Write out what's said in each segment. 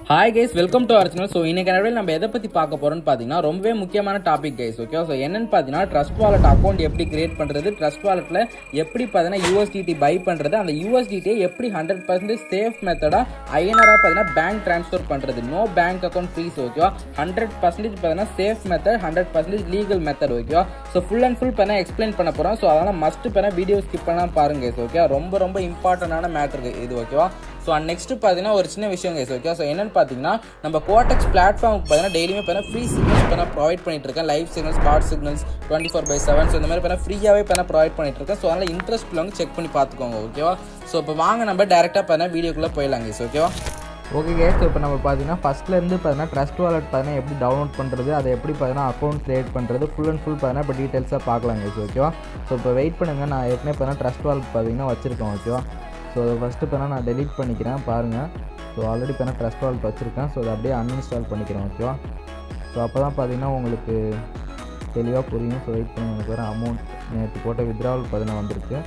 Hi guys, welcome to our channel. So இன்னைக்கு வீடியோல நம்ம எதை பத்தி பார்க்க போறோம்னு பாத்தீங்கன்னா ரொம்பவே முக்கியமான டாபிக் guys. ஓகே, சோ என்னன்னு பாத்தீங்கன்னா ட்ரஸ்ட் வாலெட் அக்கவுண்ட் எப்படி கிரியேட் பண்றது, ட்ரஸ்ட் வாலெட்ல எப்படி பாத்தீங்கன்னா USDT பை பண்றது, அந்த USDT எப்படி 100% சேஃப் மெத்தடா INR பாத்தீங்கன்னா பேங்க் ட்ரான்ஸ்ஃபர் பண்றது, நோ பேங்க் அக்கவுண்ட் ஃபீஸ். ஓகேவா, 100% பாத்தீங்கன்னா சேஃப் மெத்தட், 100% லீகல் மெத்தட். ஓகேவா, சோ ஃபுல் அண்ட் ஃபுல் பண்ண எக்ஸ்பிளைன் பண்ண போறோம். சோ அதனால மஸ்ட் பண்ண வீடியோ ஸ்கிப் பண்ணாம பாருங்க guys. ஓகே, ரொம்ப இம்பார்ட்டன்டான மேட்டர் இது. ஓகேவா, ஸோ நெக்ஸ்ட் பார்த்தீங்கன்னா ஒரு சின்ன விஷயம் கைஸ். ஓகே, ஸோ என்னன்னு பார்த்தீங்கன்னா நம்ம Quotex பிளாட்ஃபார்முக்கு பார்த்தீங்கன்னா டெய்லியுமே பார்த்தீங்கன்னா ஃப்ரீ சிக்னல்ஸ் ப்ரொவைட் பண்ணிட்டு இருக்கேன். Live signals, spot signals 24/7. So இந்த மாதிரி பார்த்தீங்கன்னா ஃப்ரீயாகவே ப்ரொவைட் பண்ணிட்டு இருக்கேன். ஸோ அதனால் இன்ட்ரெஸ்ட் உள்ளவங்க செக் பண்ணி பார்த்துக்கோங்க. ஓகேவா, ஸோ இப்போ வாங்க நம்ம டேரெக்டாக பார்த்தீங்கன்னா வீடியோக்குள்ளே போயிடலாம் கைஸ். ஓகேவா, ஓகே கேஸ், இப்போ நம்ம பார்த்தீங்கன்னா ஃபஸ்ட்லேருந்து பார்த்தீங்கன்னா ட்ரஸ்ட் வாலெட் பார்த்தீங்கன்னா எப்படி டவுன்லோட் பண்ணுறது, அதை எப்படி பார்த்தீங்கன்னா அக்கௌண்ட் க்ரியேட் பண்ணுறது ஃபுல் அண்ட் ஃபுல் பார்த்தீங்கன்னா இப்போ டீட்டெயில்ஸாக பார்க்கலாம் கேஸ். ஓகேவா, ஸோ இப்போ வெயிட் பண்ணுங்கள். நான் ஏற்கனவே பார்த்தீங்கன்னா ட்ரஸ்ட் வாலெட் பார்த்தீங்கன்னா வச்சுருக்கேன். ஓகேவா, ஸோ ஃபஸ்ட்டு பார்த்தீங்கன்னா நான் டெலீட் பண்ணிக்கிறேன் பாருங்கள். ஸோ ஆல்ரெடி பார்த்தீங்கன்னா ட்ரஸ்ட் வாலெட் வச்சுருக்கேன். ஸோ அதை அப்படியே அன்இன்ஸ்டால் பண்ணிக்கிறேன். ஓகேவா, ஸோ அப்போ தான் பார்த்தீங்கன்னா உங்களுக்கு தெளிவாக புரியும். ஸோ வெயிட் பண்ணி எனக்கு வேறு அமௌண்ட் நேற்று போட்ட வித்ட்ராவல் பார்த்தீங்கன்னா வந்திருக்கு.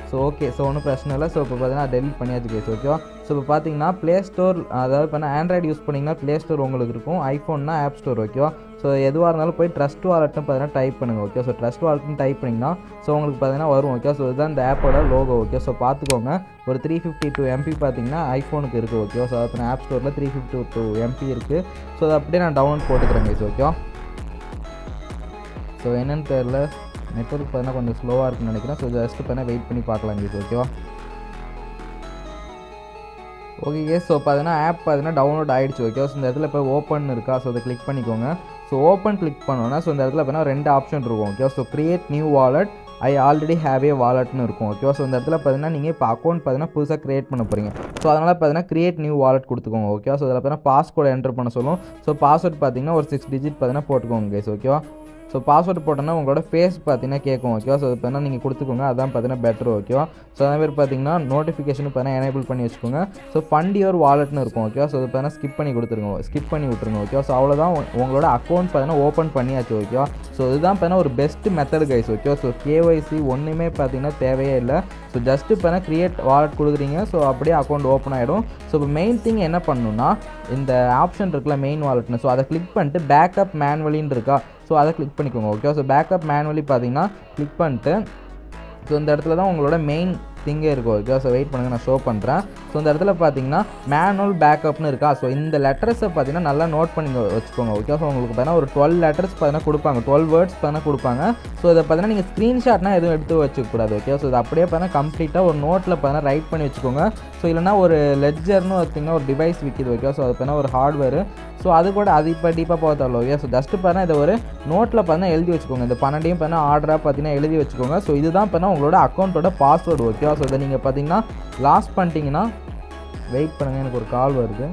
ஸோ ஓகே, ஸோ ஒன்றும் பிரச்சனை இல்லை. ஸோ இப்போ பார்த்தீங்கன்னா டெலிட் பண்ணியாச்சு கேஸ். ஓகேவா, ஸோ இப்போ பார்த்தீங்கன்னா ப்ளே ஸ்டோர், அதாவது இப்போ ஆண்ட்ராய்டு யூஸ் பண்ணிங்கன்னா ப்ளே ஸ்டோர் உங்களுக்கு இருக்கும், ஐஃபோன்னா ஆப் ஸ்டோர். ஓகேவா, ஸோ எதுவாக இருந்தாலும் போய் ட்ரஸ்ட் வாலெட்னு பார்த்தீங்கன்னா டைப் பண்ணுங்கள். ஓகே, ஸோ ட்ரஸ்ட் வாலெட்னு டைப் பண்ணிங்கன்னா ஸோ உங்களுக்கு பார்த்தீங்கன்னா வரும். ஓகே, ஸோ இதுதான் இந்த ஆப்போட லோகோ. ஓகே, ஸோ பார்த்துக்கோங்க. ஒரு 352 MB பார்த்தீங்கன்னா ஐஃபோனுக்கு இருக்குது. ஓகே, ஸோ அது ஆப் ஸ்டோரில் 352 MB இருக்குது. ஸோ அதை அப்படியே நான் டவுன்லோட் போட்டுக்கிறேன் கேஸ். ஓகேவா, ஸோ என்னென்னு தெரில, நெட்வொர்க் பார்த்தீங்கன்னா கொஞ்சம் ஸ்லோவாக இருக்குன்னு நினைக்கிறேன். ஸோ ஜஸ்ட்டு பார்த்தீங்கன்னா வெயிட் பண்ணி பார்க்கலாம் கேஸ். ஓகேவா, ஓகே கேஸ், ஸோ பார்த்தீங்கன்னா ஆப் பார்த்தீங்கன்னா டவுன்லோட் ஆகிடுச்சு. ஓகே, ஸோ இந்த இடத்துல இப்போ ஓப்பன் இருக்கா, ஸோ அதை கிளிக் பண்ணிக்கோங்க. ஸோ ஓப்பன் கிளிக் பண்ணோன்னா ஸோ இந்த இடத்துல பார்த்தீங்கன்னா 2 ஆப்ஷன் இருக்கும். Okay, so create new wallet, I already have a வாலெட்னு இருக்கும். ஓகேவா, ஸோ இந்த இடத்துல பார்த்தீங்கன்னா நீங்கள் இப்போ அக்கௌண்ட் பார்த்தீங்கன்னா புதுசாக கிரியேட் பண்ண போகிறீங்க. ஸோ அதனால் பார்த்தீங்கன்னா கிரியேட் நியூ வாலெட் கொடுத்துக்கோங்க. ஓகேவா, ஸோ இதில் பார்த்தீங்கன்னா பாஸ்வேர்டு என்டர் பண்ண சொல்லும். ஸோ பாஸ்வேர்ட் பார்த்தீங்கன்னா ஒரு 6 டிஜிட் பார்த்தீங்கன்னா போட்டுக்கோங்க கேஸ். ஓகேவா, ஸோ பாஸ்வேர்டு போட்டோன்னா உங்களோட ஃபேஸ் பார்த்தீங்கன்னா கேட்கும். ஓகேவா, ஸோ பார்த்தீங்கன்னா நீங்கள் கொடுத்துக்கோங்க, அதான் பார்த்தீங்கன்னா பெட்டர். ஓகேவா, ஸோ அதே மாதிரி பார்த்தீங்கன்னா நோட்டிஃபிகேஷன் பார்த்தீங்கன்னா எனேபிள் பண்ணி வச்சுக்கோங்க. ஸோ ஃபண்ட் யுவர் வாலெட்னு இருக்கும். ஓகேவா, ஸோ பார்த்தீங்கன்னா ஸ்கிப் பண்ணி விட்டுருங்க. ஓகேவா, ஸோ அவ்வளோதான், உங்களோட அக்கௌண்ட் பார்த்தீங்கன்னா ஓப்பன் பண்ணியாச்சு. ஓகேவா, ஸோ இதுதான் பார்த்தீங்கன்னா ஒரு பெஸ்ட் மெத்தட் கைஸ். ஓகேவா, ஸோ KYC ஒன்றுமே பார்த்தீங்கன்னா தேவையே இல்லை. ஸோ ஜஸ்ட்டு பார்த்தீங்கன்னா கிரியேட் வாலெட் கொடுக்குறீங்க. ஸோ அப்படியே அக்கௌண்ட் ஓப்பன் ஆகிடும். ஸோ இப்போ மெயின் திங் என்ன பண்ணணும்னா இந்த ஆப்ஷன் இருக்குல்ல மெயின் வாலெட்னு, ஸோ அதை கிளிக் பண்ணிட்டு பேக்கப் மேனுவலின்னு இருக்கா, ஸோ அதை கிளிக் பண்ணிக்கோங்க. ஓகே, ஸோ பேக்கப் மேனுவலி பார்த்தீங்கன்னா கிளிக் பண்ணிட்டு ஸோ இந்த இடத்துல தான் உங்களோட மெயின் திங்கே இருக்கும். ஓகே, ஸோ வெயிட் பண்ணுங்கள், நான் ஷோ பண்ணுறேன். ஸோ இந்த இடத்துல பார்த்தீங்கன்னா மேனுவல் பேக்கப்னு இருக்கா, ஸோ இந்த லெட்டர்ஸை பார்த்தீங்கன்னா நல்லா நோட் பண்ணி வச்சுக்கோங்க. ஓகே, ஸோ உங்களுக்கு பார்த்தீங்கன்னா ஒரு 12 லெட்டர்ஸ் பார்த்தீங்கன்னா கொடுப்பாங்க, 12 வேர்ட்ஸ் பார்த்தீங்கன்னா கொடுப்பாங்க. ஸோ இதை பார்த்தீங்கன்னா நீங்கள் ஸ்க்ரீன்ஷாட்னா எதுவும் எடுத்து வச்சுக்கூடாது. ஓகே, ஸோ இது அப்படியே பார்த்தீங்கன்னா கம்ப்ளீட்டாக ஒரு நோட்டில் பார்த்தீங்கன்னா ரைட் பண்ணி வச்சுக்கோங்க. ஸோ இல்லைனா ஒரு லெட்ஜர்னு பார்த்தீங்கன்னா ஒரு டிவைஸ் விற்கிது. ஓகே, ஸோ அது பார்த்தீங்கன்னா ஒரு ஹார்ட்வேர். ஸோ அது கூட அது இப்போ டீப்பாக போக தேவை. ஓகே, ஸோ ஜஸ்ட்டு பார்த்தீங்கன்னா இதை ஒரு நோட்டில் பார்த்தீங்கன்னா எழுதி வச்சுக்கோங்க. இந்த 12 பார்த்தீங்கன்னா ஆர்டராக பார்த்தீங்கன்னா எழுதி வச்சுக்கோங்க. ஸோ இதுதான் பார்த்தீங்கன்னா உங்களோட அக்கௌண்ட்டோட பாஸ்வேர்டு. ஓகே, ஸோ இதை நீங்கள் பார்த்தீங்கன்னா லாஸ்ட் பண்ணிட்டீங்கன்னா வெயிட் பண்ணுங்கள், எனக்கு ஒரு கால் வருது.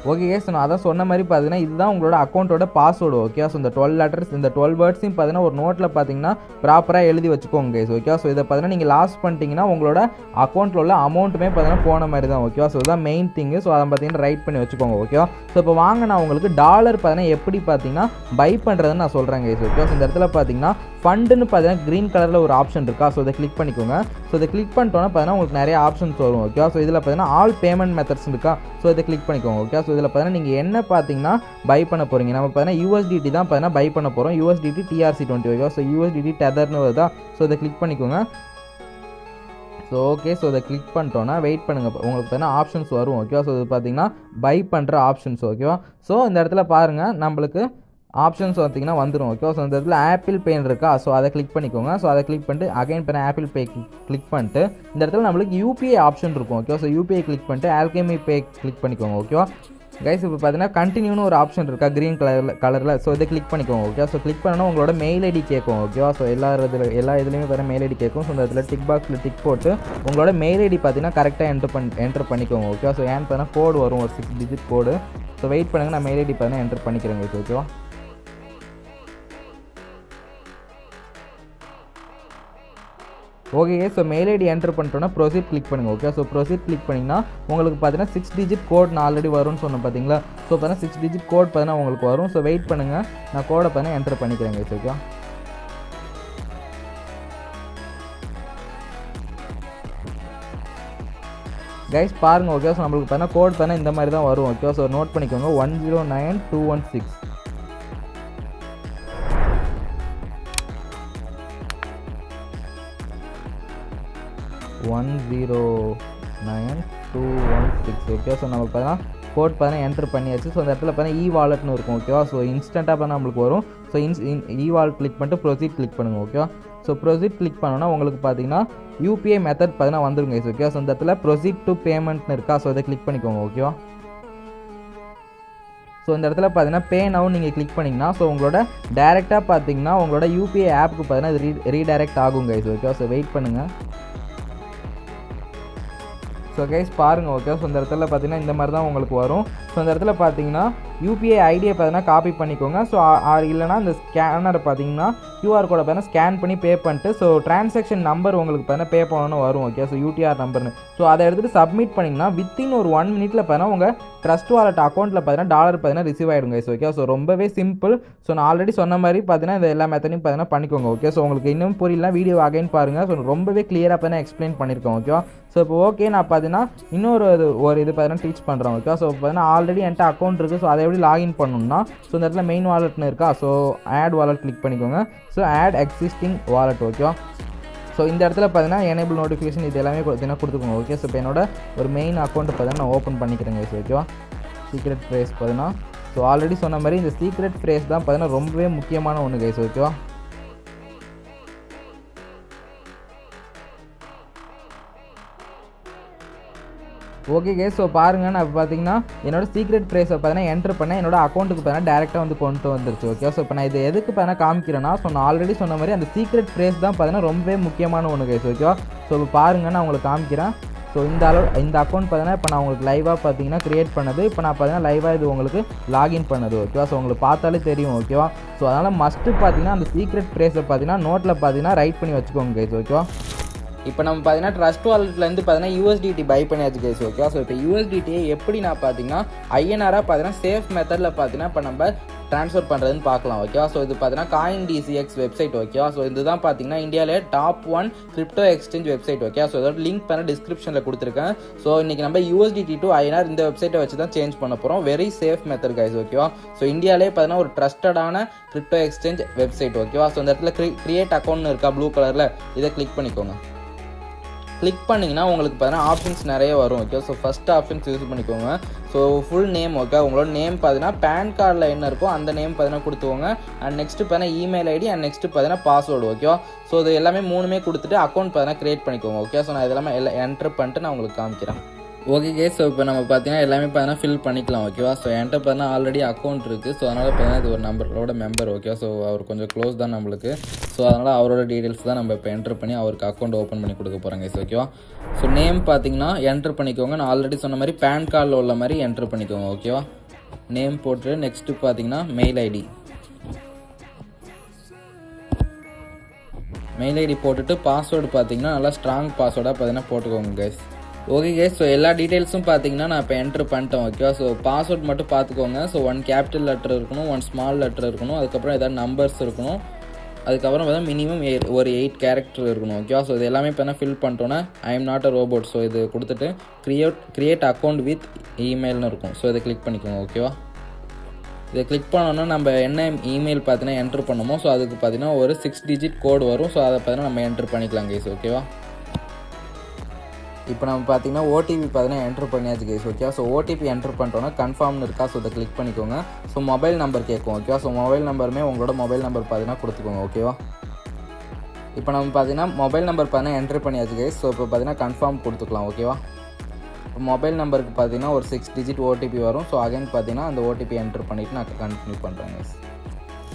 ஓகே கேஸ், நான் அதான் சொன்ன மாதிரி பார்த்தீங்கன்னா இதுதான் உங்களோட அக்கௌண்ட்டோட பாஸ்வேர்டு. ஓகே, ஸோ இந்த 12 லெட்டர்ஸ், இந்த 12 வேர்ட்ஸையும் பார்த்தீங்கன்னா ஒரு நோட்டில் பார்த்தீங்கன்னா ப்ராப்பராக எழுதி வச்சுக்கோங்க கேஸ். ஓகே, ஸோ இதை பார்த்தீங்கன்னா நீங்கள் லாஸ்ட் பண்ணிட்டீங்கன்னா உங்களோட அக்கௌண்ட்டில் உள்ள அமௌண்ட்டுமே பார்த்தீங்கன்னா போன மாதிரி தான். ஓகேவா, ஸோ இதுதான் மெயின் திங்கு. ஸோ அதை பார்த்தீங்கன்னா ரைட் பண்ணி வச்சுக்கோங்க. ஓகேவா, ஸோ இப்போ வாங்க நான் உங்களுக்கு டாலர் பார்த்தீங்கன்னா எப்படி பார்த்தீங்கன்னா பை பண்ணுறதுன்னு நான் சொல்கிறேன் கேஸ். ஓகே, ஸோ இந்த இடத்துல பார்த்தீங்கன்னா ஃபண்டுன்னு பார்த்தீங்கன்னா க்ரீன் கலரில் ஒரு ஆப்ஷன் இருக்கா, ஸோ இதை கிளிக் பண்ணிக்கோங்க. ஸோ இதை கிளிக் பண்ணிட்டோன்னா பார்த்தீங்கன்னா உங்களுக்கு நிறைய ஆப்ஷன்ஸ் வரும். ஓகேவா, ஸோ இதில் பார்த்தீங்கன்னா ஆல் பேமெண்ட் மெத்தட்ஸ் இருக்கா, ஸோ இதை கிளிக் பண்ணிக்கோங்க. ஓகே, ஸோ இதில் பார்த்தீங்கன்னா நீங்கள் என்ன பார்த்தீங்கன்னா பை பண்ண போகிறீங்க, நம்ம பார்த்தீங்கன்னா USDT தான் பார்த்தீங்கன்னா பை பண்ண போகிறோம். USDT TRC20. Okay, so USDT டெதர்னு வருதா, ஸோ இதை கிளிக் பண்ணிக்கோங்க. ஸோ ஓகே, ஸோ இதை கிளிக் பண்ணிட்டோன்னா வெயிட் பண்ணுங்கள், உங்களுக்கு பார்த்தீங்கன்னா ஆப்ஷன்ஸ் வரும். ஓகேவா, ஸோ இது பார்த்தீங்கன்னா பை பண்ணுற ஆப்ஷன்ஸ். ஓகேவா, ஸோ இந்த இடத்துல பாருங்கள் நம்மளுக்கு ஆப்ஷன்ஸ் பார்த்தீங்கன்னா வந்துடும். ஓகே, ஸோ இந்த இடத்துல ஆப்பிள் பேன் இருக்கா, ஸோ அதை கிளிக் பண்ணிக்கோங்க. ஸோ அதை கிளிக் பண்ணிட்டு அகைன் பண்ண ஆப்பிள் பே கிளிக் பண்ணிட்டு இந்த இடத்துல நம்மளுக்கு UPI ஆப்ஷன் இருக்கும். ஓகே, ஸோ UPI கிளிக் பண்ணிட்டு ஆல்கெமி பே கிளிக் பண்ணிக்கோங்க. ஓகேவா கைஸ், இப்போ பார்த்தீங்கன்னா கண்டினியூன்னு ஒரு ஆப்ஷன் இருக்கா க்ரீன் கலரில், ஸோ இதை கிளிக் பண்ணிக்கோங்க. ஓகே, ஸோ கிளிக் பண்ணால் உங்களோட மெயில் ஐடி கேட்கும். ஓகேவா, ஸோ எல்லா இதுலேயுமே பார்த்தீங்கன்னா மெயில் ஐடி கேட்கும். ஸோ இந்த இடத்துல டிக் பாக்ஸில் டிக் போட்டு உங்களோட மெயில் ஐடி பார்த்தீங்கன்னா கரெக்டாக என்டர் பண்ணிக்கோங்க. ஓகே, ஸோ ஏன்னு பார்த்தீங்கன்னா கோடு வரும், ஒரு 6 டிஜிட் கோடு. ஸோ வெயிட் பண்ணுங்கள், நான் மெயில் ஐடி பார்த்தீங்கன்னா என்டர் பண்ணிக்கிறேங்க. ஓகேவா, okay, so mail ID enter பண்ணிட்டோன்னா ப்ரொசீட் கிளிக் பண்ணுங்கள். ஓகே, ஸோ ப்ரொசீட் கிளிக் பண்ணிங்கன்னா உங்களுக்கு பார்த்தீங்கன்னா 6 டிஜிட் கோட் நான் ஆல்ரெடி வரும்னு சொன்னேன் பார்த்தீங்களா. ஸோ பார்த்தீங்கன்னா 6 டிஜிட் கோட் பார்த்தீங்கன்னா உங்களுக்கு வரும். ஸோ வெயிட் பண்ணுங்கள், நான் கோடை பார்த்தீங்கன்னா என்டர் பண்ணிக்கிறேங்க. ஓகே, கைஸ் பாருங்கள். ஓகே, ஸோ நம்மளுக்கு பார்த்தீங்கன்னா கோட் பார்த்தீங்கன்னா இந்த மாதிரி தான் வரும். ஓகே, ஸோ நோட் பண்ணிக்கோங்க. 109216 109216. ஓகே, ஸோ நம்ம பார்த்தீங்கன்னா கோட் பார்த்தீங்கன்னா என்ட்ரு பண்ணியாச்சு. ஸோ அந்த இடத்துல பார்த்தீங்கன்னா வாலெட்னு இருக்கும். ஓகேவா, ஸோ இன்ஸ்டண்ட்டாக பார்த்தா நம்மளுக்கு வரும். ஸோ வாலெட் கிளிக் பண்ணிட்டு ப்ரொசீட் கிளிக் பண்ணுங்கள். ஓகேவா, ஸோ ப்ரொசீட் கிளிக் பண்ணோன்னா உங்களுக்கு பார்த்தீங்கன்னா யூபிஐ மெத்தட் பார்த்தீங்கன்னா வந்துருங்க. ஓகே, ஸோ இந்த இடத்துல ப்ரொசீட் டு பேமெண்ட்னு இருக்கா, ஸோ இதை கிளிக் பண்ணிக்கோங்க. ஓகேவா, ஸோ இந்த இடத்துல பார்த்தீங்கன்னா பே நவ் நீங்கள் கிளிக் பண்ணிங்கன்னா ஸோ உங்களோட டேரெக்டாக பார்த்தீங்கன்னா உங்களோட யூபிஐ ஆப்புக்கு பார்த்தீங்கன்னா இது ரீடைரக்ட் ஆகும் கைஸ். ஓகே, ஸோ வெயிட் பண்ணுங்கள். ஸோ கைஸ் பாருங்கள். ஓகே, ஸோ இந்த இடத்துல பார்த்தீங்கன்னா இந்த மாதிரி தான் உங்களுக்கு வரும். ஸோ இந்த இடத்துல பார்த்தீங்கன்னா யூபிஐ ஐடியை பார்த்தீங்கன்னா காப்பி பண்ணிக்கோங்க. ஸோ இல்லைனா இந்த ஸ்கேனரை பார்த்தீங்கன்னா QR கோடை பார்த்தீங்கன்னா ஸ்கேன் பண்ணி பே பண்ணிட்டு ஸோ டிரான்சாக்ஷன் நம்பர் உங்களுக்கு பார்த்தீங்கன்னா பே பண்ணணும்னு வரும். ஓகே, ஸோ யூடிஆர் நம்பர்னு ஸோ அதை எடுத்துகிட்டு சப்மிட் பண்ணிங்கன்னா வித்தின் ஒரு 1 மினிட்ல பார்த்தீங்கன்னா உங்கள் ட்ரஸ்ட் வாலெட் அக்கௌண்ட்டில் பார்த்தீங்கன்னா டாலர் பார்த்தீங்கன்னா ரிசீவ் ஆகிடும் கைஸ். ஓகே, ஸோ ரொம்பவே சிம்பிள். ஸோ நான் ஆல்ரெடி சொன்ன மாதிரி பார்த்தீங்கன்னா இந்த எல்லா மெத்தடையும் பார்த்தீங்கன்னா பண்ணிக்கோங்க. ஓகே, ஸோ உங்களுக்கு இன்னும் புரியல வீடியோ அகைன் பாருங்கள். ஸோ ரொம்பவே கிளியராக பார்த்தீங்கன்னா எக்ஸ்பிளைன் பண்ணியிருக்கோம். ஓகேவா, ஸோ இப்போ ஓகே நான் பார்த்தீங்கன்னா இன்னொரு இது பார்த்தீங்கன்னா டீச் பண்ணுறேன். ஓகே, ஸோ பார்த்தீங்கன்னா ஆல்ரெடி என்கிட்ட அக்கௌண்ட் இருக்குது. ஸோ அதை எப்படி லாகின் பண்ணணும்னா ஸோ இந்த இடத்துல மெயின் வாலெட்னு இருக்கா, ஸோ ஆட் வாலெட் கிளிக் பண்ணிக்கோங்க. So add existing wallet. ஓகேவா, ஸோ இந்த இடத்துல பார்த்தீங்கன்னா எனேபிள் நோட்டிஃபிகேஷன் இது எல்லாமே பார்த்தீங்கன்னா கொடுத்துக்கோங்க. ஓகே, ஸோ இப்போ என்னோட ஒரு மெயின் அக்கௌண்ட்டை பார்த்தீங்கன்னா நான் ஓப்பன் பண்ணிக்கிறேங்க. ஓகேவா, சீக்ரெட் ஃப்ரேஸ் பார்த்தீங்கன்னா ஸோ ஆல்ரெடி சொன்ன மாதிரி இந்த சீக்ரெட் ஃப்ரேஸ் தான் பார்த்தீங்கன்னா ரொம்பவே முக்கியமான ஒன்று கைஸ். ஓகேவா, ஓகே கேஸ். ஸோ பாருங்கள், நான் பார்த்தீங்கன்னா என்னோட சீக்ரெட் ப்ரைஸை பார்த்தீங்கன்னா என்ட்ரு பண்ணேன். என்னோட அக்கௌண்ட்டுக்கு பார்த்தீங்கன்னா டேரெக்டாக வந்து கொண்டு வந்துருச்சு. ஓகே, ஸோ இப்போ நான் இது எதுக்கு பார்த்தீங்கன்னா காமிக்கிறேன்னா ஸோ நான் ஆல்ரெடி சொன்ன மாதிரி அந்த சீக்ரெட் ப்ரைஸ் தான் பார்த்தீங்கன்னா ரொம்பவே முக்கியமான ஒன்று கைஸ். ஓகேவா, ஸோ இப்போ பாருங்கள் நான் உங்களுக்கு காமிக்கிறேன். ஸோ இந்த அக்கௌண்ட் பார்த்தீங்கன்னா இப்போ நான் உங்களுக்கு லைவாக பார்த்தீங்கன்னா க்ரியேட் பண்ணது. இப்போ நான் பார்த்தீங்கன்னா லைவாக இது உங்களுக்கு லாகின் பண்ணது. ஓகேவா, ஸோ உங்களுக்கு பார்த்தாலே தெரியும். ஓகேவா, ஸோ அதனால் மஸ்ட்டு பார்த்தீங்கன்னா அந்த சீக்ரெட் ப்ரைஸை பார்த்தீங்கன்னா நோட்டில் பார்த்தீங்கன்னா ரைட் பண்ணி வச்சுக்கோங்க கைஸ். ஓகேவா, இப்போ நம்ம பார்த்தீங்கன்னா ட்ரஸ்ட் வாலெட்லேருந்து பார்த்தீங்கன்னா USDT பை பண்ணியாச்சு கேஸ். ஓகே, ஸோ இப்போ USDT எப்படி நான் பார்த்தீங்கன்னா INR பார்த்தீங்கன்னா சேஃப் மெத்தடில் பார்த்தீங்கன்னா இப்போ நம்ம ட்ரான்ஸ்ஃபர் பண்ணுறதுன்னு பார்க்கலாம். ஓகேவா, ஸோ இது பார்த்தீங்கன்னா CoinDCX வெப்சைட். ஓகேவா, ஸோ இதுதான் பார்த்தீங்கன்னா இந்தியாவிலே top 1 crypto exchange website. Okay, so இதோட லிங்க் பண்ண டிஸ்கிரிப்ஷனில் கொடுத்துருக்கேன். ஸோ இன்றைக்கி நம்ம USDT to INR இந்த வெப்சைட்டை வச்சு தான் சேஞ்ச் பண்ண போகிறோம். Very safe method guys. ஓகேவா, ஸோ இந்தியாவிலே பார்த்தீங்கன்னா ஒரு ட்ரஸ்டடான கிரிப்டோ எக்ஸ்சேஞ்ச் வெப்சைட். ஓகேவா, ஸோ இந்த இடத்துல கிரியேட் அக்கௌண்ட் இருக்கா ப்ளூ கலரில், இதை கிளிக் பண்ணிக்கோங்க. கிளிக் பண்ணிங்கன்னா உங்களுக்கு பார்த்தீங்கன்னா ஆப்ஷன்ஸ் நிறைய வரும். Okay, so first options use பண்ணிக்கோங்க. So full name. ஓகே, உங்களோட நேம் பார்த்தீங்கன்னா பேன் கார்டில் என்ன இருக்கோ அந்த நேம் பார்த்தீங்கன்னா கொடுத்துக்கோங்க. அண்ட் நெக்ஸ்ட்டு பார்த்தீங்கன்னா இமெயில் ஐடி அண்ட் நெக்ஸ்ட்டு பார்த்தீங்கன்னா பாஸ்வேர்டு. ஓகேவா, ஸோ இது எல்லாமே 3மே கொடுத்துட்டு அக்கௌண்ட் பார்த்தீங்கன்னா க்ரியேட் பண்ணிக்கோங்க. ஓகே, ஸோ நான் இதெல்லாமே என்ட்ரு பண்ணிட்டு நான் உங்களுக்கு காமிக்கிறேன். ஓகே கேஸ், ஸோ இப்போ நம்ம பார்த்தீங்கன்னா எல்லாமே பார்த்தீங்கன்னா ஃபில் பண்ணிக்கலாம். ஓகேவா, ஸோ என்கிட்ட பார்த்தீங்கன்னா ஆல்ரெடி அக்கௌண்ட் இருக்குது. ஸோ அதனால் பார்த்தீங்கன்னா இது ஒரு நம்பரோட மெம்பர். ஓகே, ஸோ அவர் கொஞ்சம் க்ளோஸ் தான் நம்மளுக்கு. ஸோ அதனால் அவரோட டீட்டெயில்ஸ் தான் நம்ம இப்போ என்ட்ரு பண்ணி அவருக்கு அக்கௌண்ட் ஓப்பன் பண்ணி கொடுக்க போகிறோம் கேஸ். ஓகேவா, ஸோ நேம் பார்த்தீங்கன்னா என்ட்ரு பண்ணிக்கோங்க. நான் ஆல்ரெடி சொன்ன மாதிரி பேன் கார்டில் உள்ள மாதிரி என்ட்ரு பண்ணிக்கோங்க. ஓகேவா, நேம் போட்டு நெக்ஸ்ட்டு பார்த்தீங்கன்னா மெயில் ஐடி போட்டுட்டு பாஸ்வேர்டு பார்த்தீங்கன்னா நல்லா ஸ்ட்ராங் பாஸ்வேர்டாக பார்த்தீங்கன்னா போட்டுக்கோங்க கைஸ். ஓகே கேஸ், ஸோ எல்லா டீட்டெயில்ஸும் பார்த்தீங்கன்னா நான் இப்போ என்ட்ரு பண்ணிட்டேன். ஓகேவா, ஸோ பாஸ்வேர்ட் மட்டும் பார்த்துக்கோங்க. ஸோ 1 கேபிட்டல் லெட்டர் இருக்கணும், 1 ஸ்மால் லெட்டர் இருக்கணும், அதுக்கப்புறம் ஏதாவது நம்பர்ஸ் இருக்கணும், அதுக்கப்புறம் பார்த்தா மினிமம் ஒரு 8 கேரக்டர் இருக்கணும். ஓகேவா, ஸோ இது எல்லாமே இப்போ என்ன ஃபில் பண்ணிட்டோன்னா I am not a robot. So இது கொடுத்துட்டு கிரியேட் அக்கௌண்ட் வித் இமெயில்னு இருக்கும். ஸோ இதை கிளிக் பண்ணிக்கோங்க. ஓகேவா, இதை கிளிக் பண்ணோன்னா நம்ம என்ன இமெயில் பார்த்தீங்கன்னா என்ட்ரு பண்ணோமோ ஸோ அதுக்கு பார்த்தீங்கன்னா ஒரு 6 டிஜிட் கோடு வரும். ஸோ அதை பார்த்தீங்கன்னா நம்ம என்ட்ரு பண்ணிக்கலாம் கைஸ். ஓகேவா, இப்போ நம்ம பார்த்தீங்கன்னா ஓடிபி பார்த்தீங்கன்னா என்ட்ரு பண்ணியாச்சு கைஸ். ஓகேவா, ஸோ ஓடிபி என்ட்ரு பண்ணிட்டோன்னா கன்ஃபார்ம்னு இருக்கா, ஸோ இதை கிளிக் பண்ணிக்கோங்க. ஸோ மொபைல் நம்பர் கேட்கும். ஓகேவா, ஸோ மொபைல் நம்பருமே உங்களோட மொபைல் நம்பர் பார்த்தீங்கன்னா கொடுத்துக்கோங்க. ஓகேவா, இப்போ நம்ம பார்த்தீங்கன்னா மொபைல் நம்பர் பார்த்தீங்கன்னா என்ட்ரு பண்ணியாச்சு கைஸ். ஸோ இப்போ பார்த்தீங்கன்னா கன்ஃபார்ம் கொடுத்துக்கலாம். ஓகேவா, இப்போ மொபைல் நம்பருக்கு பார்த்தீங்கன்னா ஒரு 6 டிஜிட் ஓடிபி வரும். ஸோ அகைன் பார்த்தீங்கன்னா அந்த ஓடிபி என்ட்ரு பண்ணிவிட்டு நான் கண்டினியூ பண்ணுறேன்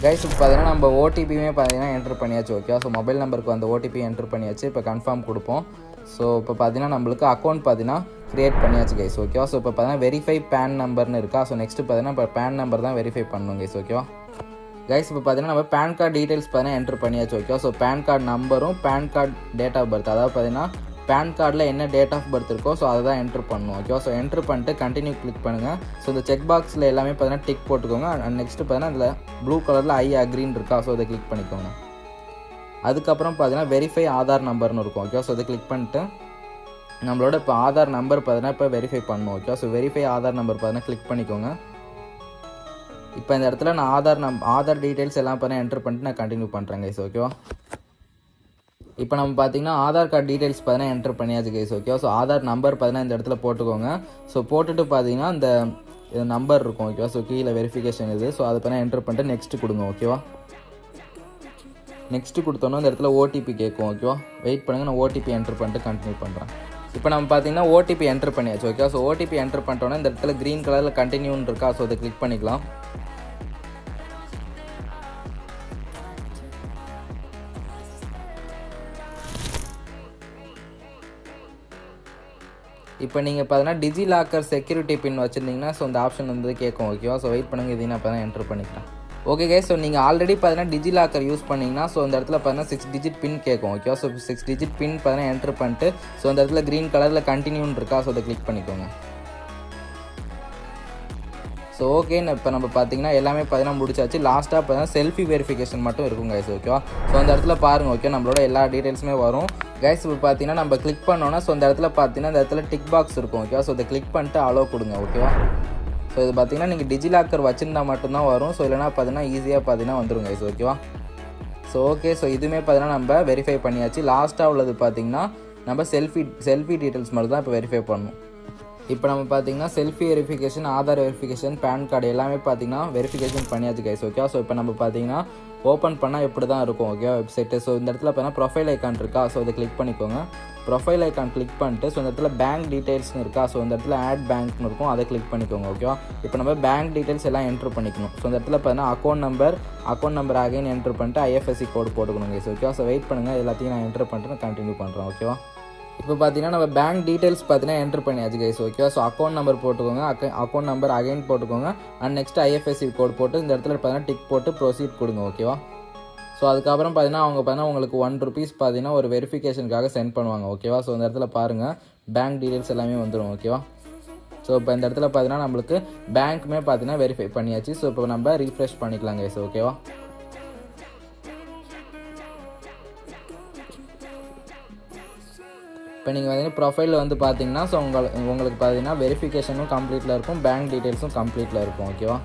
கைஸ். இப்போ பார்த்தீங்கன்னா நம்ம ஓடிபியுமே பார்த்தீங்கன்னா என்ட்ரு பண்ணியாச்சு. ஓகேவா, ஸோ மொபைல் நம்பருக்கு அந்த ஓடிபி என்ட்ரு பண்ணியாச்சு. இப்போ கன்ஃபார்ம் கொடுப்போம். ஸோ இப்போ பார்த்தீங்கன்னா நம்மளுக்கு அக்கௌண்ட் பார்த்தீங்கன்னா க்ரியேட் பண்ணியாச்சு கைஸ். ஓகேவா, ஸோ இப்போ பார்த்தீங்கன்னா வெரிஃபை பேன் நம்பர்னு இருக்கா. ஸோ நெக்ஸ்ட்டு பார்த்தீங்கன்னா இப்போ பேன் நம்பர் தான் வெரிஃபை பண்ணணும் கைஸ். ஓகேவா கைஸ், இப்போ பார்த்தீங்கன்னா நம்ம பேன் கார்டு டீட்டெயில்ஸ் பார்த்தீங்கன்னா என்ட்ரு பண்ணியாச்சு. ஓகேவா, ஸோ பேன் கார்டு நம்பரும் PAN card date of birth, அதாவது பார்த்தீங்கன்னா பேன் கார்டில் என்ன டேட் ஆஃப் பர்த் இருக்கோ ஸோ அதை தான் என்ட்ரு பண்ணணும். ஓகேவா, ஸோ என்ட்ரு பண்ணிட்டு கண்டினியூ கிளிக் பண்ணுங்கள். ஸோ இந்த செக் பாக்ஸில் எல்லாமே பார்த்தீங்கன்னா டிக் போட்டுக்கோங்க. அண்ட் நெக்ஸ்ட்டு பார்த்தீங்கன்னா அதில் ப்ளூ கலரில் ஐ அக்ரின்னு இருக்கா. ஸோ அதை கிளிக் பண்ணிக்கோங்க. அதுக்கப்புறம் பார்த்தீங்கன்னா வெரிஃபை ஆதார் நம்பர்னு இருக்கும். ஓகேவா, ஸோ அதை கிளிக் பண்ணிட்டு நம்மளோட இப்போ ஆதார் நம்பர் பார்த்தீங்கன்னா இப்போ வெரிஃபை பண்ணணும். Okay, so verify Aadhaar number பார்த்தீங்கன்னா கிளிக் பண்ணிக்கோங்க. இப்போ இந்த இடத்துல நான் ஆதார் டீட்டெயில்ஸ் எல்லாம் பார்த்தீங்கன்னா என்டர் பண்ணிட்டு நான் கண்டினியூ பண்ணுறேன் கைஸ். ஓகேவா, இப்போ நம்ம பார்த்தீங்கன்னா ஆதார் கார்டு டீட்டெயில்ஸ் பார்த்தீங்கன்னா என்டர் பண்ணியாச்சு கைஸ். ஓகேவா, ஸோ ஆதார் நம்பர் பார்த்தீங்கன்னா இந்த இடத்துல போட்டுக்கோங்க. ஸோ போட்டுட்டு பார்த்தீங்கன்னா இந்த நம்பர் இருக்கும். ஓகேவா, ஸோ கீழே வெரிஃபிகேஷன் இது. ஸோ அதை பார்த்தீங்கன்னா என்டர் பண்ணிட்டு நெக்ஸ்ட் கொடுங்க. ஓகேவா, நெக்ஸ்ட் கொடுத்தோன்னா இந்த இடத்துல ஓடிபி கேட்கும். ஓகேவா, வெயிட் பண்ணுங்கள், நான் ஓடிபி என்டர் பண்ணிட்டு கண்டினியூ பண்ணுறேன். இப்போ நம்ம பார்த்தீங்கன்னா ஓடிபி என்டர் பண்ணியாச்சு. ஓகே, ஸோ ஓடிபி என்டர் பண்ணிட்டோன்னா இந்த இடத்துல க்ரீன் கலரில் கண்டினியூன்னு இருக்கா. ஸோ அதை கிளிக் பண்ணிக்கலாம். இப்போ நீங்கள் பார்த்தீங்கன்னா டிஜிலாக்கர் செக்யூரிட்டி பின் வச்சுருந்தீங்கன்னா ஸோ இந்த ஆப்ஷன் வந்து கேட்கும். ஓகேவா, ஸோ வெயிட் பண்ணுங்கள், இதையும் நான் இப்போ தான் என்டர் பண்ணிக்கிறேன். ஓகே கைஸ், ஸோ நீங்கள் ஆல்ரெடி பார்த்தீங்கன்னா டிஜிலாக்கர் யூஸ் பண்ணிங்கன்னா ஸோ இந்த இடத்துல பார்த்தீங்கன்னா 6 டிஜிட் பின் கேட்கும். ஓகேவா, ஸோ 6 டிஜிட் பின் பார்த்தீங்கன்னா என்டர் பண்ணிட்டு ஸோ இந்த இடத்துல க்ரீன் கலரில் கண்டினியூன்னு இருக்கா. ஸோ அதை கிளிக் பண்ணிக்கோங்க. ஸோ ஓகே, இப்போ நம்ம பார்த்தீங்கன்னா எல்லாமே பார்த்தீங்கன்னா முடிச்சாச்சு. லாஸ்ட்டாக பார்த்தீங்கன்னா செல்ஃபி வெரிஃபிகேஷன் மட்டும் இருக்கும் கைஸ். ஓகேவா, ஸோ அந்த இடத்துல பாருங்கள். ஓகே, நம்மளோட எல்லா டீட்டெயில்ஸுமே வரும் கைஸ். இப்போ பார்த்தீங்கன்னா நம்ம கிளிக் பண்ணோன்னா ஸோ இந்த இடத்துல பார்த்தீங்கன்னா இந்த இடத்துல டிக் பாக்ஸ் இருக்கும். ஓகேவா, ஸோ இதை கிளிக் பண்ணிட்டு அலோ கொடுங்க. ஓகேவா, ஸோ இது பார்த்தீங்கன்னா நீங்கள் டிஜிலாக்கர் வச்சுருந்தா மட்டும்தான் வரும். ஸோ இல்லைனா பார்த்தீங்கன்னா ஈஸியாக பார்த்தீங்கன்னா வந்துடும் கைஸ். ஓகேவா, ஸோ ஓகே, ஸோ இதுவுமே பார்த்தீங்கன்னா நம்ம வெரிஃபை பண்ணியாச்சு. லாஸ்ட்டாக உள்ளது பார்த்தீங்கன்னா நம்ம செல்ஃபி டீட்டெயில்ஸ் மட்டும் தான் இப்போ வெரிஃபை பண்ணணும். இப்போ நம்ம பார்த்தீங்கன்னா selfie verification, Aadhaar verification, PAN card எல்லாமே பார்த்தீங்கன்னா வெரிஃபிகேஷன் பண்ணியாச்சு கைஸ். ஓகே, ஸோ இப்போ நம்ம பார்த்தீங்கன்னா ஓப்பன் பண்ணால் எப்படி தான் இருக்கும். Okay, website. ஸோ இந்த இடத்துல பார்த்தீங்கன்னா ப்ரொஃபைல் ஐக்கான் இருக்கா. ஸோ இதை கிளிக் பண்ணிக்கோங்க. ப்ரொஃபைல் ஐக்கான் கிளிக் பண்ணிட்டு ஸோ இந்த இடத்துல பேங்க் டீட்டெயில்ஸ்னு இருக்கா. ஸோ இந்த இடத்துல ஆட் பேங்க்னு இருக்கும், அதை கிளிக் பண்ணிக்கோங்க. ஓகேவா, இப்போ நம்ம பேங்க் டீட்டெயில்ஸ் எல்லாம் என்ட்ரு பண்ணிக்கணும். ஸோ இந்த இடத்துல பார்த்தீங்கன்னா அக்கௌண்ட் நம்பர் அகைன் என்ட்ரு பண்ணிட்டு ஐஎஃப்எஸ்சி கோடு போட்டுக்கணும் கைஸ். ஓகேவா, ஸோ வெயிட் பண்ணுங்கள், எல்லாத்தையும் நான் என்ட்ரு பண்ணிட்டு நான் கண்டினியூ பண்ணுறேன். ஓகேவா, இப்போ பார்த்தீங்கன்னா நம்ம பேங்க் டீட்டெயில்ஸ் பார்த்தீங்கன்னா என்ட்ரு பண்ணியாச்சு கைஸ். ஓகேவா, ஸோ அக்கௌண்ட் நம்பர் போட்டுக்கோங்க, அக்கௌண்ட் நம்பர் அகைன் போட்டுக்கோங்க, அண்ட் நெக்ஸ்ட் ஐஎஃப்எஸ்சி கோட் போட்டு இந்த இடத்துல பார்த்தீங்கன்னா டிக் போட்டு ப்ரொசீட் கொடுங்க. ஓகேவா, ஸோ அதுக்கப்புறம் பார்த்தீங்கன்னா அவங்க பார்த்தீங்கன்னா உங்களுக்கு ₹1 பார்த்தீங்கன்னா ஒரு வெரிஃபிகேஷனுக்காக சென்ட் பண்ணுவாங்க. ஓகேவா, ஸோ இந்த இடத்துல பாருங்கள் பேங்க் டீட்டெயில்ஸ் எல்லாமே வந்துடும். ஓகேவா, ஸோ இப்போ இந்த இடத்துல பார்த்தீங்கன்னா நம்மளுக்கு பேங்க்குமே பார்த்தீங்கன்னா வெரிஃபை பண்ணியாச்சு. ஸோ இப்போ நம்ம ரீஃப்ரெஷ் பண்ணிக்கலாம் கைஸ். ஓகேவா, இப்போ நீங்கள் பார்த்தீங்கன்னா ப்ரொஃபைலில் வந்து பார்த்தீங்கன்னா ஸோ உங்களுக்கு பார்த்தீங்கன்னா வெரிஃபிகேஷனும் கம்ப்ளீட்டில் இருக்கும், பேங்க் டீட்டெயில்ஸும் கம்ப்ளீட்டில் இருக்கும். ஓகேவா,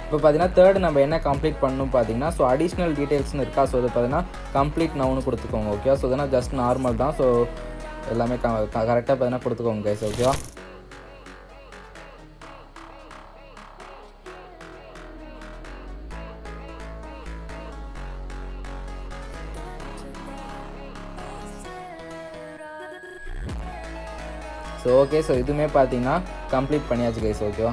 இப்போ பார்த்தீங்கன்னா தேர்டு நம்ம என்ன கம்ப்ளீட் பண்ணணும் பார்த்தீங்கன்னா ஸோ அடிஷ்னல் டீட்டெயில்ஸ்னு இருக்கா. ஸோ அது பார்த்தீங்கன்னா கம்ப்ளீட் நவுன்னு கொடுத்துக்கோங்க. ஓகேவா, ஸோ இதெல்லாம் ஜஸ்ட் நார்மல் தான். ஸோ எல்லாமே கரெக்டாக பார்த்தீங்கன்னா கொடுத்துக்கோங்க கைஸ். ஓகேவா, ஸோ ஓகே, ஸோ இதுவுமே பார்த்தீங்கன்னா கம்ப்ளீட் பண்ணியாச்சு கைஸ். ஓகேவா,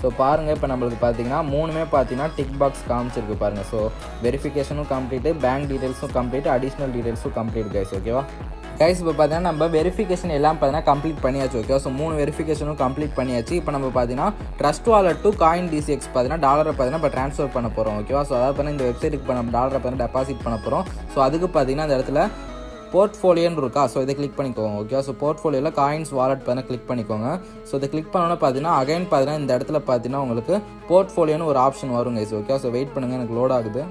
ஸோ பாருங்கள், இப்போ நம்மளுக்கு பார்த்தீங்கன்னா மூணுமே பார்த்தீங்கன்னா டிக் பாக்ஸ் காமிச்சிருக்கு பாருங்கள். ஸோ வெரிஃபிகேஷனும் கம்ப்ளீட்டு, பேங்க் டீட்டெயில்ஸும் கம்ப்ளீட், அடிஷ்னல் டீட்டெயில்ஸும் கம்ப்ளீட் கைஸ். ஓகேவா கைஸ், இப்போ பார்த்தீங்கன்னா நம்ம வெரிஃபிகேஷன் எல்லாம் பார்த்தீங்கன்னா கம்ப்ளீட் பண்ணியாச்சு. ஓகே, ஸோ 3 வெரிஃபிகேஷனும் கம்ப்ளீட் பண்ணியாச்சு. இப்போ நம்ம பார்த்தீங்கன்னா trust wallet to coin DCX பார்த்தீங்கன்னா டாலரை பார்த்தீங்கன்னா இப்போ ட்ரான்ஸ்ஃபர் பண்ண போகிறோம். ஓகேவா, ஸோ அதாவது பார்த்தீங்கன்னா இந்த வெப்சைட்டுக்கு இப்போ நம்ம டாலரை பார்த்தீங்கன்னா டெபாசிட் பண்ண போகிறோம். ஸோ அதுக்கு பார்த்தீங்கன்னா இந்த இடத்துல போர்ட்ஃபோலியோன்னு இருக்கா. ஸோ இதை கிளிக் பண்ணிக்கோங்க. ஓகே, ஸோ போர்ட்ஃபோலியோவில் காயின்ஸ் வாலெட் பார்த்தீங்கன்னா கிளிக் பண்ணிக்கோங்க. ஸோ இதை கிளிக் பண்ணோன்னா பார்த்தீங்கன்னா அகைன் பார்த்தீங்கன்னா இந்த இடத்துல பார்த்தீங்கன்னா உங்களுக்கு போர்ட்ஃபோலியோன்னு ஒரு ஆப்ஷன் வரும் கைஸ். ஓகே, ஸோ வெயிட் பண்ணுங்கள், எனக்கு லோட் ஆகுது.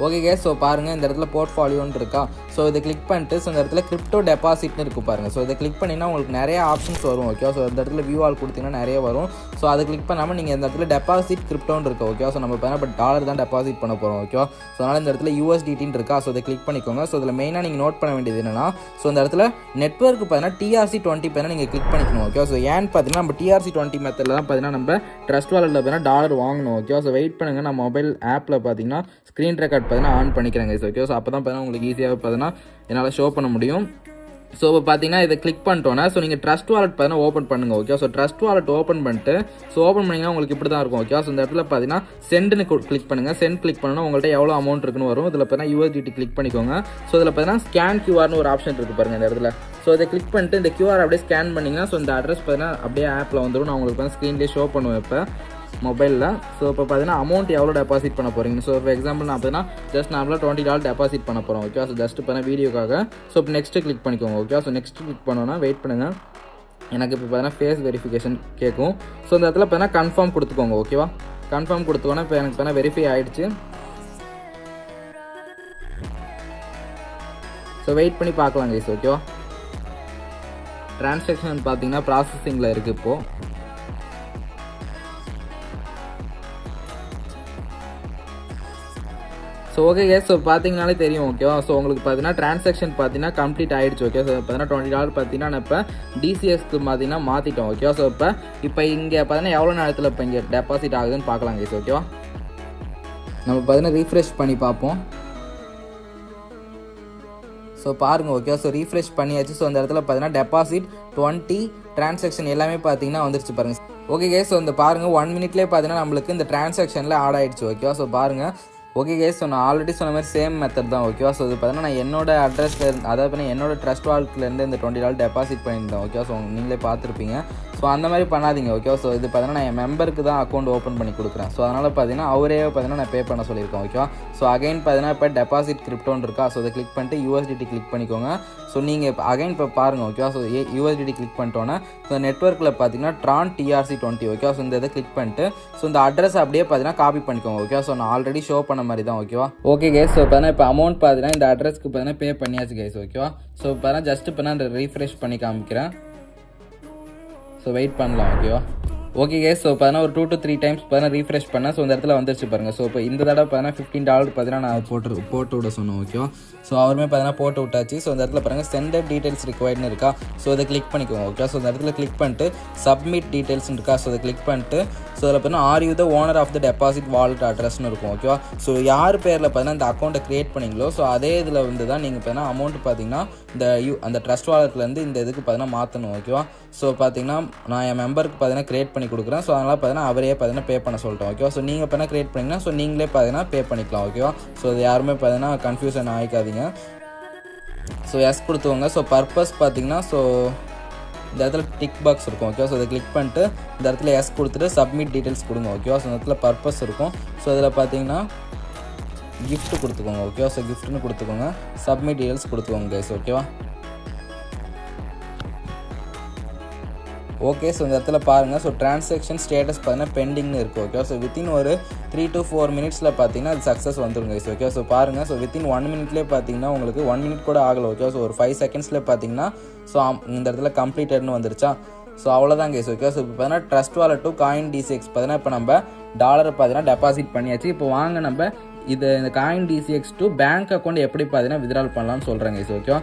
ஓகே கேஸ், ஸோ பாருங்கள் இந்த இடத்துல போர்ட்ஃபோலியோன்னு இருக்கா. ஸோ இதை கிளிக் பண்ணிட்டு ஸோ இந்த இடத்துல கிரிப்டோ டெபாசிட்னு இருக்குது பாருங்கள். ஸோ இதை கிளிக் பண்ணிங்கன்னா உங்களுக்கு நிறைய ஆப்ஷன்ஸ் வரும். ஓகே, ஸோ இந்த இடத்துல வியூ ஆல் கொடுத்தீங்கன்னா நிறைய வரும். ஸோ அதை கிளிக் பண்ணாமல் நீங்கள் இந்த இடத்துல டெபாசிட் கிரிப்டோன்னு இருக்குது. ஓகே, ஸோ நம்ம இப்போ டாலர் தான் டெபாசிட் பண்ண போகிறோம். ஓகே, ஸோ அதனால் இந்த இடத்துல USDTன்னு இருக்கா. ஸோ இதை கிளிக் பண்ணிக்கோங்க. ஸோ இதில் மெயினாக நீங்கள் நோட் பண்ண வேண்டியது என்னன்னா ஸோ இந்த இடத்துல நெட்வொர்க் பார்த்தீங்கன்னா TRC20 பார்த்தீங்கன்னா நீங்கள் கிளிக் பண்ணிக்கணும். ஓகே, ஸோ ஏன்னு பார்த்தீங்கன்னா நம்ம TRC20 மெத்தடில் தான் பார்த்தீங்கன்னா நம்ம ட்ரஸ்ட் வாலெட்டில் பார்த்தீங்கன்னா டாலர் வாங்கணும். ஓகே, ஸோ வெயிட் பண்ணுங்கள், நான் மொபைல் ஆப்பில் பார்த்தீங்கன்னா ஸ்க்ரீன் ரெக்கார்ட் பார்த்தீங்கன்னா ஆன் பண்ணிக்கிறேங்க. ஓகே, ஸோ அப்போ தான் பார்த்தீங்கன்னா உங்களுக்கு ஈஸியாக பார்த்தீங்கன்னா என்னால் ஷோ பண்ண முடியும். ஸோ இப்போ பார்த்தீங்கன்னா இதை கிளிக் பண்ணிட்டோன்னா ஸோ நீங்கள் ட்ரஸ்ட் வாலெட் பார்த்தீங்கன்னா ஓப்பன் பண்ணுங்கள். Okay, so trust wallet open பண்ணிட்டு ஸோ ஓப்பன் பண்ணிங்கன்னா உங்களுக்கு இப்படி தான் இருக்கும். ஓகே, ஸோ இந்த இடத்துல பார்த்தீங்கன்னா சென்ட்னு கிளிக் பண்ணுங்கள். சென்ட் கிளிக் பண்ணணும், உங்கள்கிட்ட எவ்வளோ அமௌண்ட் இருக்குன்னு வரும். இதில் பார்த்தீங்கன்னா USDT கிளிக் பண்ணிக்கோங்க. ஸோ இதில் பார்த்தீங்கன்னா ஸ்கேன் QRனு ஒரு ஆப்ஷன் இருக்குது பாருங்கள் இந்த இடத்துல. ஸோ இதை கிளிக் பண்ணிட்டு இந்த QR அப்படியே ஸ்கேன் பண்ணிங்கன்னா ஸோ இந்த அட்ரஸ் பார்த்தீங்கன்னா அப்படியே ஆப்பில் வந்துடும். நான் உங்களுக்கு வந்து ஸ்க்ரீன்லேயே ஷோ பண்ணுவேன் இப்போ மொபைலில். ஸோ இப்போ பார்த்தீங்கன்னா அமௌண்ட் எவ்வளோ டெபாசிட் பண்ண போகிறீங்க. ஸோ ஃபார் எக்ஸாம்பிள் நான் பார்த்தீங்கன்னா ஜஸ்ட் நார்மலாக $20 டெபாசிட் பண்ண போகிறோம். ஓகே, ஸோ ஜஸ்ட் இப்போ வீடியோக்காக. ஸோ இப்போ நெக்ஸ்ட்டு கிளிக் பண்ணிக்கோங்க. ஓகே, ஸோ நெக்ஸ்ட் கிளிக் பண்ணோன்னா வெயிட் பண்ணுங்கள், எனக்கு இப்போ பார்த்தீங்கன்னா ஃபேஸ் வெரிஃபிகேஷன் கேட்கும். ஸோ இந்த இடத்துல பார்த்தீங்கன்னா கன்ஃபார்ம் கொடுத்துக்கோங்க. ஓகேவா, கன்ஃபார்ம் கொடுத்துக்கோன்னா இப்போ எனக்கு பார்த்தீங்கன்னா வெரிஃபை ஆகிடுச்சு. ஸோ வெயிட் பண்ணி பார்க்கலாம் கைஸ். ஓகேவா, டிரான்சாக்ஷன் பார்த்தீங்கன்னா ப்ராசஸிங்கில் இருக்குது இப்போது. ஸோ ஓகே கேஸ், ஸோ பார்த்தீங்கனாலே தெரியும். ஓகேவா, ஸோ உங்களுக்கு பார்த்தீங்கன்னா டிரான்சாக்ஷன் பார்த்தீங்கன்னா கம்ப்ளீட் ஆகிடுச்சு. ஓகே, ஸோ பார்த்தீங்கன்னா $20 பார்த்தீங்கன்னா நான் இப்போ டிசிஎஸ்க்கு பார்த்தீங்கன்னா மாற்றிட்டோம். ஓகேவா, ஸோ இப்போ இங்கே பார்த்தீங்கன்னா எவ்வளோ நேரத்தில் இப்போ இங்கே டெபாசிட் ஆகுதுன்னு பார்க்கலாம் கேஸ். ஓகேவா, நம்ம பார்த்தீங்கன்னா ரீஃப்ரெஷ் பண்ணி பார்ப்போம். ஸோ பாருங்கள். ஓகே, ஸோ ரீஃப்ரெஷ் பண்ணியாச்சு. ஸோ அந்த இடத்துல பார்த்தீங்கன்னா டெபாசிட் 20 டிரான்சாக்ஷன் எல்லாமே பார்த்தீங்கன்னா வந்துருச்சு பாருங்கள். ஓகே கேஸ், ஸோ இந்த பாருங்கள் 1 மினிட்லேயே பார்த்தீங்கன்னா நம்மளுக்கு இந்த டிரான்சாக்ஷனில் ஆட் ஆகிடுச்சு. ஓகேவா, ஸோ பாருங்கள். ஓகே கேஸ், ஸோ நான் ஆல்ரெடி சொன்ன மாதிரி சேம் மெத்தட் தான். ஓகேவா, ஸோ இது பார்த்தீங்கன்னா நான் என்னோட அட்ரஸில் அதாவது பார்த்தீங்கன்னா என்னோட ட்ரஸ்ட் வாலெட்லேருந்து இந்த $20 டெபாசிட் பண்ணியிருந்தேன். ஓகேவா, ஸோ நீங்களே பார்த்துருப்பீங்க. ஸோ அந்த மாதிரி பண்ணாதீங்க. ஓகேவா, ஸோ இது பார்த்தீங்கன்னா நான் என் மெம்பருக்கு தான் அக்கௌண்ட் ஓப்பன் பண்ணி கொடுக்குறேன். ஸோ அதனால் பார்த்தீங்கன்னா அவரே பார்த்தீங்கன்னா நான் பே பண்ண சொல்லியிருக்கேன். ஓகேவா, ஸோ அகைன் பார்த்தீங்கன்னா இப்போ டெபாசிட் கிரிப்டோன்னு இருக்கா. ஸோ அதை கிளிக் பண்ணிட்டு USDT கிளிக் பண்ணிக்கோங்க. ஸோ நீங்கள் இப்போ அகைன் இப்போ பாருங்கள். ஓகேவா, ஸோ USDT கிளிக் பண்ணிட்டோன்னே ஸோ நெட்ஒர்க்கில் பார்த்தீங்கன்னா ட்ரான் TRC20. ஓகேவா, ஸோ இந்த இதை கிளிக் பண்ணிட்டு ஸோ இந்த அட்ரஸ் அப்படியே பார்த்தீங்கன்னா காப்பி பண்ணிக்கோங்க. ஓகேவா, ஸோ நான் ஆல்ரெடி ஷோ பண்ண மாதிரி தான். ஓகேவா, ஓகே கேஸ், ஸோ பார்த்தீங்கன்னா இப்போ அமௌண்ட் பார்த்தீங்கன்னா இந்த அட்ரஸ்க்கு பார்த்தீங்கன்னா பே பண்ணியாச்சு கேஸ். ஓகேவா, ஸோ பார்த்தீங்கன்னா ஜஸ்ட் இப்போ நான் ரீஃப்ரெஷ் பண்ணி காமிக்கிறேன். ஸோ வெயிட் பண்ணலாம். ஓகேவா, ஓகே கேஸ், ஸோ பார்த்தீங்கன்னா ஒரு 2 to 3 டைம்ஸ் பார்த்தீங்கன்னா ரீஃப்ரெஷ் பண்ணேன். ஸோ இந்த இடத்துல வந்துருச்சு பாருங்கள். ஸோ இப்போ இந்த தடவை பார்த்தீங்கன்னா $15 பார்த்தீங்கன்னா நான் போட்டு விட சொன்னேன். ஓகேவா, ஸோ அவருமே பார்த்தீங்கன்னா போட்டு விட்டாச்சு. ஸோ இந்த இடத்துல பாருங்கள் சென்டர் டீட்டெயில்ஸ் ரிக்வயர்டுன்னு இருக்கா. ஸோ அதை கிளிக் பண்ணிக்கோங்க. ஓகே, ஸோ இந்த இடத்துல கிளிக் பண்ணிட்டு சப்மிட் டீட்டெயில்ஸ் இருக்கா. ஸோ அதை கிளிக் பண்ணிட்டு ஸோ அதில் பார்த்தீங்கன்னா are you the owner of the deposit wallet அட்ரஸ்னு இருக்கும். ஓகேவா, ஸோ யார் பேரில் பார்த்தீங்கன்னா இந்த அக்கௌண்ட்டை க்ரியேட் பண்ணிங்களோ ஸோ அதே இதில் வந்து தான் நீங்கள் பார்த்தீங்கன்னா அமௌண்ட் பார்த்தீங்கன்னா அந்த ட்ரஸ்ட் வாலெட்லேருந்து இந்த இதுக்கு பார்த்தீங்கன்னா மாற்றணும். ஓகேவா, ஸோ பார்த்தீங்கன்னா நான் என் மெம்பருக்கு பார்த்தீங்கன்னா க்ரியேட் பண்ணி கொடுக்குறேன். ஸோ அதனால் பார்த்தீங்கன்னா அவரே பார்த்தீங்கன்னா பே பண்ண சொல்லிட்டோம். ஓகேவா, ஸோ நீங்கள் பார்த்தீங்கன்னா க்ரியேட் பண்ணிங்கன்னா ஸோ நீங்களே பார்த்தீங்கன்னா பே பண்ணிக்கலாம். ஓகேவா, ஸோ அது யாருமே பார்த்தீங்கன்னா கன்ஃபியூஷன் ஆகிக்காதீங்க. ஸோ எஸ் கொடுத்துவோங்க. ஸோ பர்பஸ் பார்த்தீங்கன்னா ஸோ இந்த இடத்துல டிக் பாக்ஸ் இருக்கும். ஓகேவா, ஸோ அதை கிளிக் பண்ணிட்டு இந்த இடத்துல எஸ் கொடுத்துட்டு சப்மிட் டீட்டெயில்ஸ் கொடுங்க. ஓகேவா, ஸோ இந்த இடத்துல பர்பஸ் இருக்கும். ஸோ அதில் பார்த்தீங்கன்னா கிஃப்ட் கொடுத்துக்கோங்க. ஓகேவா, ஸோ கிஃப்ட்னு கொடுத்துக்கோங்க. சப்மிட் டீட்டெயில்ஸ் கொடுத்துக்கோங்க கைஸ். ஓகேவா, ஓகே, ஸோ இந்த இடத்துல பாருங்கள். ஸோ டிரான்சாக்ஷன் ஸ்டேட்டஸ் பார்த்தீங்கன்னா பெண்டிங்னு இருக்குது. ஓகே, ஸோ வித்தின் ஒரு 3 to 4 மினிட்ஸில் பார்த்தீங்கன்னா அது சக்ஸஸ் வந்துருங்க. ஓகே, ஸோ பாருங்கள். ஸோ வித்தின் 1 மினிட்லேயே பார்த்தீங்கன்னா உங்களுக்கு 1 மினிட் கூட ஆகலை. ஓகே, ஸோ ஒரு 5 செகண்ட்ஸில் பார்த்தீங்கன்னா ஸோ இந்த இடத்துல கம்ப்ளீட்டட்னு வந்துருச்சா. ஸோ அவ்வளோதான் கேஸ். ஓகே, ஸோ இப்போ பார்த்தீங்கன்னா trust wallet to coin DCX பார்த்தீங்கன்னா இப்போ நம்ம டாலரை பார்த்தீங்கன்னா டெபாசிட் பண்ணியாச்சு. இப்போ வாங்க நம்ம இந்த coin DCX to bank account எப்படி பார்த்தீங்கன்னா வித்ட்ரால் பண்ணலாம்னு சொல்கிறேன் கேஸ். ஓகேவா,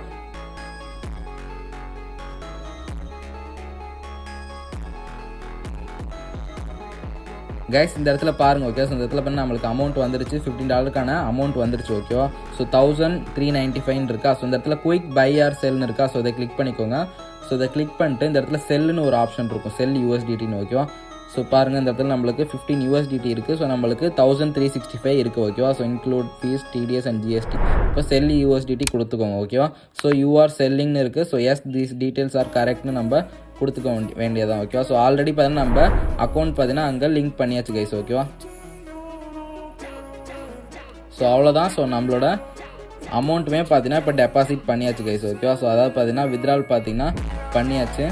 கைஸ் இந்த இடத்துல பாருங்கள். ஓகே, ஸோ இந்த இடத்துல பண்ணி நம்மளுக்கு அமௌண்ட் வந்துருச்சு. $15 அமௌண்ட் வந்துருச்சு. ஓகேவா, ஸோ 1395 இருக்கா. ஸோ இந்த இடத்துல குயிக் பை ஆர் செல்னு இருக்கா. ஸோ இதை கிளிக் பண்ணிக்கோங்க. ஸோ இதை கிளிக் பண்ணிட்டு இந்த இடத்துல செல்லுன்னு ஒரு ஆப்ஷன் இருக்கும். செல் USDTன்னு. ஓகேவா, ஸோ பாருங்கள் இந்த இடத்துல நம்மளுக்கு 15 USDT இருக்குது. ஸோ நம்மளுக்கு 1365 இருக்குது. ஓகேவா, so include fees TDS and GST. இப்போ செல் USDT கொடுத்துக்கோங்க. ஓகேவா, ஸோ யூஆர் செல்லிங்னு இருக்குது. So yes these details are கரெக்ட்னு நம்ம கொடுத்துக்க வேண்டியதான். ஓகேவா, ஸோ ஆல்ரெடி பார்த்தீங்கன்னா நம்ம அக்கௌண்ட் பார்த்தீங்கன்னா அங்கே லிங்க் பண்ணியாச்சு கைஸ். ஓகேவா, ஸோ அவ்வளோதான். ஸோ நம்மளோட அமௌண்ட்டுமே பார்த்தீங்கன்னா இப்போ டெபாசிட் பண்ணியாச்சு கைஸ். ஓகேவா, ஸோ அதாவது பார்த்தீங்கன்னா வித்ட்ரால் பார்த்தீங்கன்னா பண்ணியாச்சு.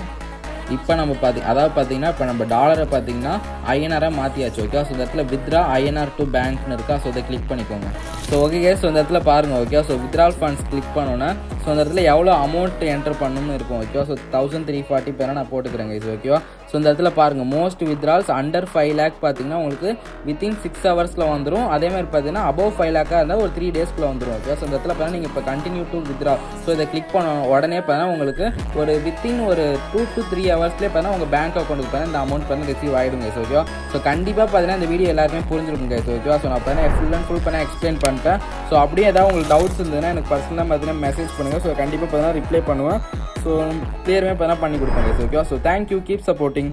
இப்போ நம்ம அதாவது பார்த்தீங்கன்னா இப்போ நம்ம டாலரை பார்த்தீங்கன்னா INR மாற்றியாச்சு. ஓகே, ஸோ இந்த இடத்துல வித்ரா INR டு பேங்க்னு இருக்கா. ஸோ இதை கிளிக் பண்ணிக்கோங்க. ஸோ ஓகே கேஸ், ஸோ இந்த இடத்துல பாருங்கள். Okay, so withdrawal funds click பண்ணோன்னா ஸோ அந்த இடத்துல எவ்வளோ அமௌண்ட் என்டர் பண்ணணும்னு இருக்கும். ஓகேவா, ஸோ 1340 பேரை நான் போட்டுக்கிறேன் கைஸ். ஓகேவா, ஸோ இந்த இடத்துல பாருங்கள் மோஸ்ட் வித்ட்ரால்ஸ் அண்டர் 5 lakh பார்த்தீங்கன்னா உங்களுக்கு வித்தின் 6 ஹவர்ஸில் வந்துடும். அதே மாதிரி பார்த்தீங்கன்னா அபவ் 5 lakh இருந்தால் ஒரு 3 டேஸ்க்குள்ள வந்துடும். ஓகே, ஸோ இந்த இடத்துல பார்த்தீங்கன்னா நீங்கள் இப்போ கண்டினியூ டு வித்ரா ஸோ இதை கிளிக் பண்ண உடனே பார்த்தீங்கன்னா உங்களுக்கு ஒரு வித்தின் ஒரு 2 to 3 ஹவர்ஸ்லேயே பார்த்தீங்கன்னா உங்கள் பேங்க் அக்கௌண்ட்டுக்கு பார்த்தீங்கன்னா இந்த அமௌண்ட் பண்ணி ரிசீவ் ஆகிடும் கைஸ். ஓகேவா, ஸோ கண்டிப்பாக பார்த்தீங்கன்னா இந்த வீடியோ எல்லாருமே புரிஞ்சிருக்கும் கைஸ். ஓகேவா, ஸோ நான் பார்த்தீங்கன்னா ஃபுல் அண்ட் ஃபுல் பண்ண எக்ஸ்பிளைன் பண்ணிட்டேன். ஸோ அப்படியே ஏதாவது உங்களுக்கு டவுட்ஸ் இருந்ததுன்னா எனக்கு பர்சனலாக பார்த்தீங்கன்னா மெசேஜ் பண்ணுங்கள். ஸோ கண்டிப்பாக பார்த்தீங்கன்னா ரிப்ளை பண்ணுவேன். ஸோ கிளியருமே பார்த்தீங்கன்னா பண்ணி கொடுப்பேன் கைஸ். ஓகேவா, ஸோ தேங்க்யூ, கீப் சப்போர்ட்டிங்.